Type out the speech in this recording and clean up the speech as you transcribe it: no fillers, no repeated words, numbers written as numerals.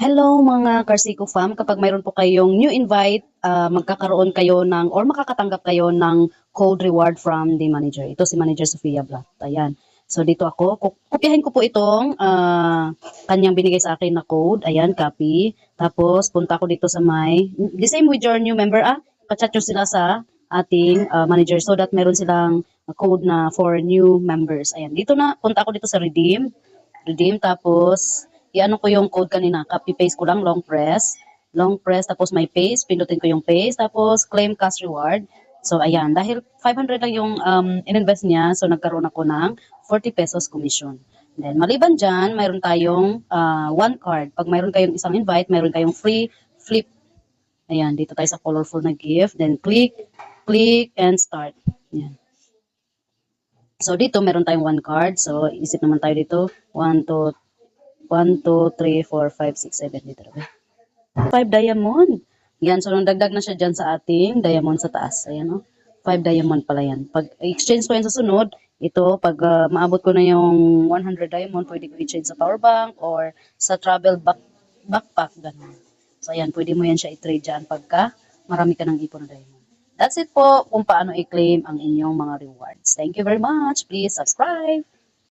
Hello mga Karsiko fam, kapag mayroon po kayong new invite, magkakaroon kayo ng or makakatanggap kayo ng code reward from the manager. Ito si Manager Sofia Blatt. Ayan. So dito ako, kopyahin ko po itong kanyang binigay sa akin na code. Ayan, copy. Tapos punta ko dito sa the same with your new member, pa-chat nyo sila sa ating manager so that meron silang code na for new members. Ayan, dito na, punta ako dito sa redeem, tapos i-ano ko yung code kanina, copy paste ko lang, long press, tapos may paste, pindutin ko yung paste, tapos claim cash reward. So ayan, dahil 500 lang yung in-invest niya, so nagkaroon ako ng 40 pesos commission. Then maliban dyan, mayroon tayong one card. Pag mayroon kayong isang invite, mayroon kayong free flip. Ayan, dito tayo sa colorful na gift, then click, and start. Ayan. So dito meron tayong one card. So isip naman tayo dito, 1, 2, 3, 4, 5, 6, 7 dito. 5 diamond. Yan, so nang dagdag na siya dyan sa ating diamond sa taas. Ayan, oh. 5 diamond pala yan. Pag exchange ko yan sa sunod, ito, pag maabot ko na yung 100 diamond, pwede ko i-change sa power bank or sa travel backpack. Ganun. So, ayan, pwede mo yan siya i-trade dyan pagka marami ka ng ipon na diamond. That's it po kung paano i-claim ang inyong mga rewards. Thank you very much. Please subscribe.